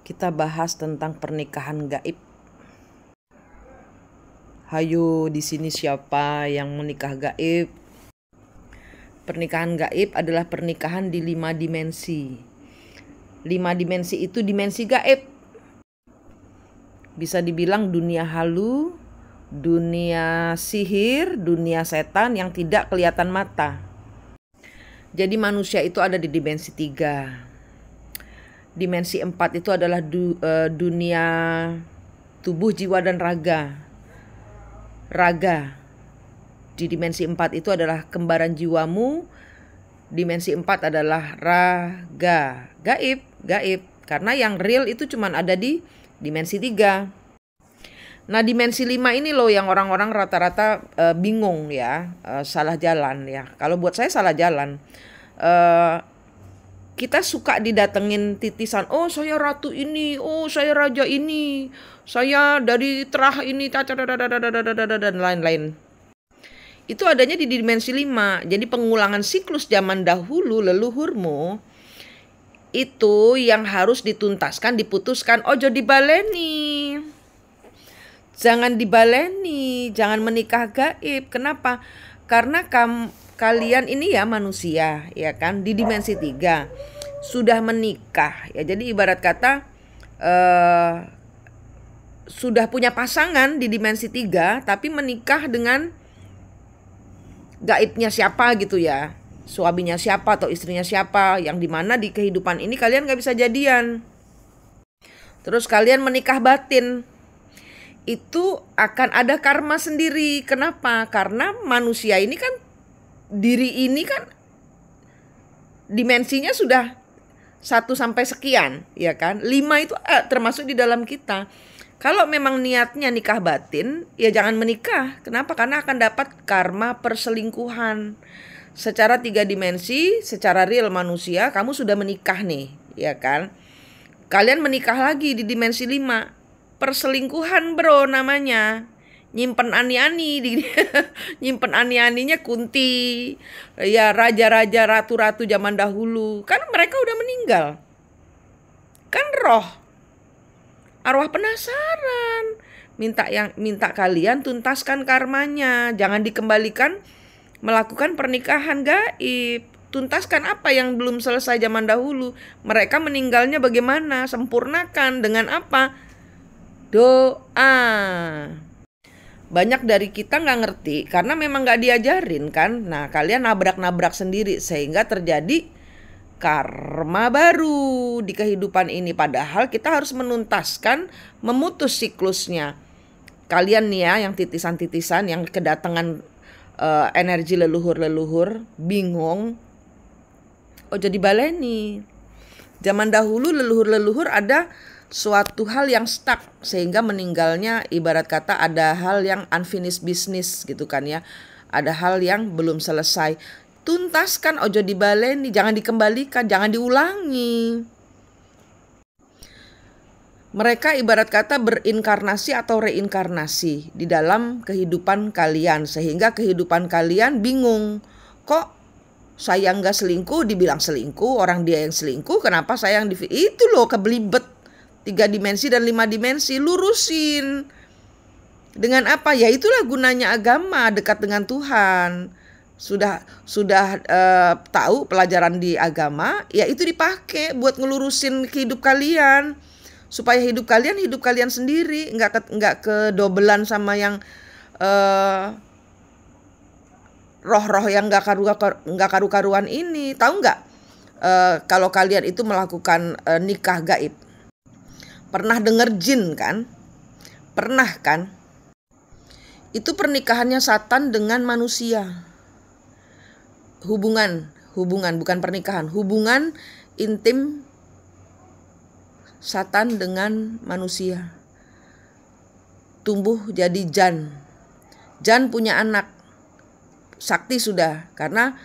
Kita bahas tentang pernikahan gaib. Hayo, di sini siapa yang menikah gaib? Pernikahan gaib adalah pernikahan di 5 dimensi. 5 dimensi itu dimensi gaib. Bisa dibilang dunia halu, dunia sihir, dunia setan yang tidak kelihatan mata. Jadi manusia itu ada di dimensi 3. Dimensi 4 itu adalah dunia tubuh, jiwa, dan raga. Raga. Di dimensi 4 itu adalah kembaran jiwamu. Dimensi 4 adalah raga. Gaib. Karena yang real itu cuma ada di dimensi 3. Nah, dimensi 5 ini loh yang orang-orang rata-rata bingung ya, salah jalan ya. Kalau buat saya salah jalan. Kita suka didatengin titisan, oh saya ratu ini, oh saya raja ini, saya dari terah ini, dan lain-lain. Itu adanya di dimensi 5. Jadi pengulangan siklus zaman dahulu leluhurmu itu yang harus dituntaskan, diputuskan. Ojo dibaleni. Jangan dibaleni, jangan menikah gaib. Kenapa? Karena kalian ini ya manusia, ya kan, di dimensi 3 sudah menikah ya. Jadi ibarat kata sudah punya pasangan di dimensi 3 tapi menikah dengan gaibnya siapa gitu ya, suaminya siapa atau istrinya siapa, yang dimana di kehidupan ini kalian gak bisa jadian. Terus kalian menikah batin, itu akan ada karma sendiri. Kenapa? Karena manusia ini kan, diri ini kan dimensinya sudah 1 sampai sekian, ya kan? 5 itu termasuk di dalam kita. Kalau memang niatnya nikah batin, ya jangan menikah. Kenapa? Karena akan dapat karma perselingkuhan. Secara 3 dimensi, secara real manusia, kamu sudah menikah nih, ya kan? Kalian menikah lagi di dimensi 5. Perselingkuhan bro namanya. Nyimpen ani-ani, nyimpen ani-aninya Kunti, ya raja-raja, ratu-ratu zaman dahulu. Kan mereka udah meninggal. Kan arwah penasaran, minta kalian tuntaskan karmanya. Jangan dikembalikan melakukan pernikahan gaib. Tuntaskan apa yang belum selesai zaman dahulu. Mereka meninggalnya bagaimana? Sempurnakan dengan apa? Doa. Banyak dari kita gak ngerti karena memang gak diajarin kan. Nah, kalian nabrak-nabrak sendiri sehingga terjadi karma baru di kehidupan ini. Padahal kita harus menuntaskan, memutus siklusnya. Kalian nih ya yang titisan-titisan, yang kedatangan energi leluhur-leluhur, bingung. Oh jadi baleni. Zaman dahulu leluhur-leluhur ada suatu hal yang stuck sehingga meninggalnya, ibarat kata ada hal yang unfinished business gitu kan ya. Ada hal yang belum selesai. Tuntaskan, ojo dibaleni, jangan dikembalikan, jangan diulangi. Mereka ibarat kata berinkarnasi atau reinkarnasi di dalam kehidupan kalian sehingga kehidupan kalian bingung. Kok saya nggak selingkuh dibilang selingkuh, orang dia yang selingkuh, kenapa saya yang itu loh kebelibet. 3 dimensi dan 5 dimensi, lurusin. Dengan apa? Ya itulah gunanya agama, dekat dengan Tuhan. Sudah tahu pelajaran di agama, ya itu dipakai buat ngelurusin hidup kalian. Supaya hidup kalian sendiri, nggak kedobelan sama yang roh-roh yang nggak karu-karuan ini. Tahu nggak? Kalau kalian itu melakukan nikah gaib, pernah denger jin kan? Pernah kan? Itu pernikahannya Satan dengan manusia. Hubungan bukan pernikahan. Hubungan intim Satan dengan manusia. Tumbuh jadi Jan. Jan punya anak. Sakti sudah. Karena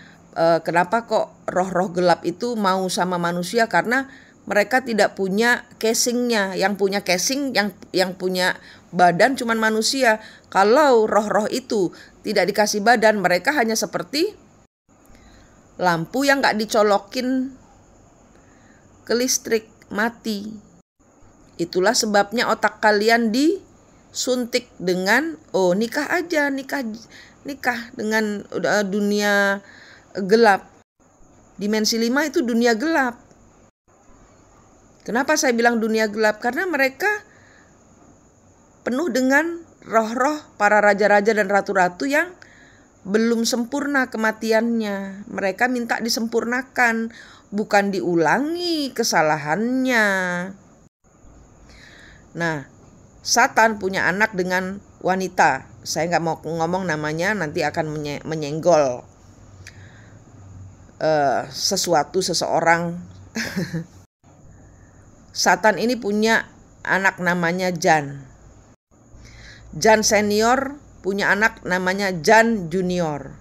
kenapa kok roh-roh gelap itu mau sama manusia? Karena mereka tidak punya casingnya. Yang punya casing, yang punya badan cuman manusia. Kalau roh-roh itu tidak dikasih badan, mereka hanya seperti lampu yang gak dicolokin ke listrik, mati. Itulah sebabnya otak kalian disuntik dengan nikah aja, nikah dengan dunia gelap. Dimensi 5 itu dunia gelap. Kenapa saya bilang dunia gelap? Karena mereka penuh dengan roh-roh para raja-raja dan ratu-ratu yang belum sempurna kematiannya. Mereka minta disempurnakan, bukan diulangi kesalahannya. Nah, Satan punya anak dengan wanita. Saya nggak mau ngomong namanya, nanti akan menyenggol seseorang. Satan ini punya anak namanya Jan. Jan senior punya anak namanya Jan junior.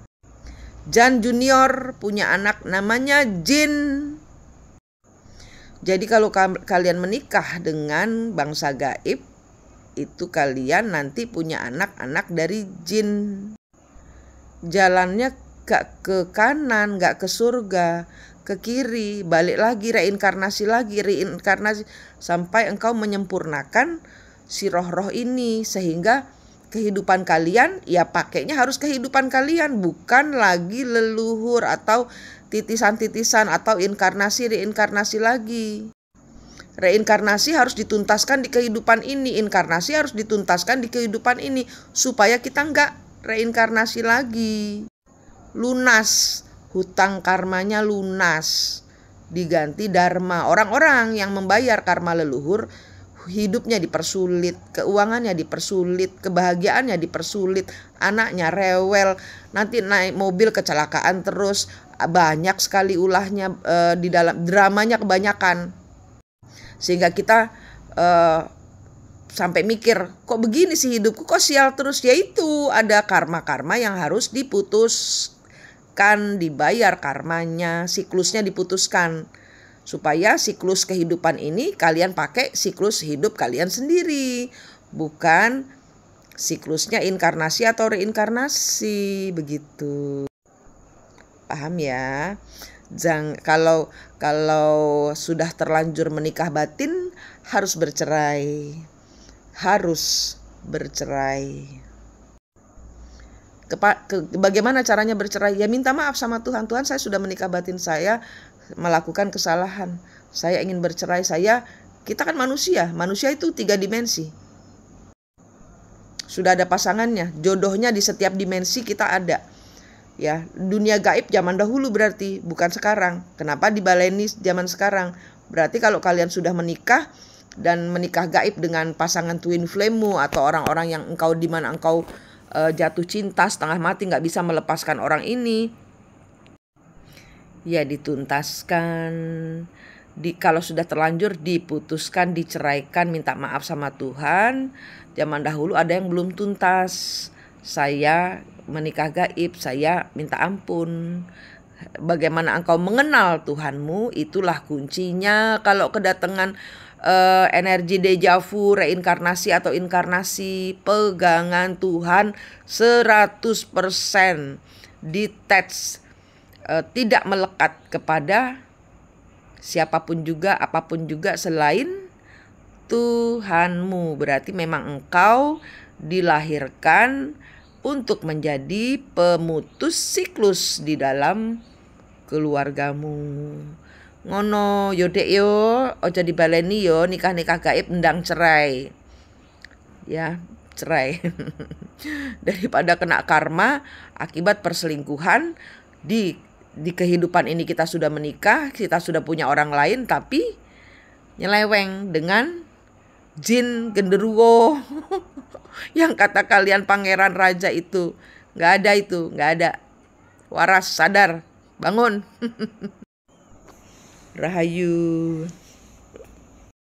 Jan junior punya anak namanya Jin. Jadi kalau kalian menikah dengan bangsa gaib, itu kalian nanti punya anak-anak dari jin. Jalannya gak ke kanan, gak ke surga, ke kiri, balik lagi, reinkarnasi sampai engkau menyempurnakan si roh-roh ini, sehingga kehidupan kalian ya pakainya harus kehidupan kalian, bukan lagi leluhur atau titisan-titisan atau reinkarnasi lagi. Reinkarnasi harus dituntaskan di kehidupan ini, inkarnasi harus dituntaskan di kehidupan ini, supaya kita enggak reinkarnasi lagi. Lunas, hutang karmanya lunas, diganti dharma. Orang-orang yang membayar karma leluhur, hidupnya dipersulit, keuangannya dipersulit, kebahagiaannya dipersulit, anaknya rewel, nanti naik mobil kecelakaan terus, banyak sekali ulahnya, di dalam dramanya kebanyakan, sehingga kita sampai mikir, kok begini sih hidupku, kok sial terus. Yaitu ada karma-karma yang harus diputuskan, dibayar karmanya, siklusnya diputuskan, supaya siklus kehidupan ini kalian pakai siklus hidup kalian sendiri, bukan siklusnya inkarnasi atau reinkarnasi, begitu. Paham ya? Kalau sudah terlanjur menikah batin, harus bercerai. Bagaimana caranya bercerai? Ya minta maaf sama Tuhan. Tuhan, saya sudah menikah batin, saya melakukan kesalahan, saya ingin bercerai. Kita kan manusia itu 3 dimensi. Sudah ada pasangannya, jodohnya di setiap dimensi kita ada. Ya, dunia gaib zaman dahulu berarti, bukan sekarang. Kenapa dibaleni zaman sekarang? Berarti kalau kalian sudah menikah dan menikah gaib dengan pasangan twin flame-mu atau orang-orang yang di mana engkau jatuh cinta setengah mati, nggak bisa melepaskan orang ini, ya dituntaskan. Kalau sudah terlanjur diputuskan, diceraikan, minta maaf sama Tuhan. Zaman dahulu ada yang belum tuntas, saya menikah gaib, saya minta ampun. Bagaimana engkau mengenal Tuhanmu, itulah kuncinya. Kalau kedatangan energi deja vu, reinkarnasi atau inkarnasi, pegangan Tuhan 100%, detach, tidak melekat kepada siapapun juga, apapun juga selain Tuhanmu. Berarti memang engkau dilahirkan untuk menjadi pemutus siklus di dalam keluargamu. Ngono yo dek yo, ojo dibaleni yo, nikah gaib ndang cerai. Ya, cerai. Daripada kena karma akibat perselingkuhan di kehidupan ini. Kita sudah menikah, kita sudah punya orang lain, tapi nyeleweng dengan jin genderuwo yang kata kalian pangeran raja itu. Nggak ada. Waras, sadar, bangun. Rahayu.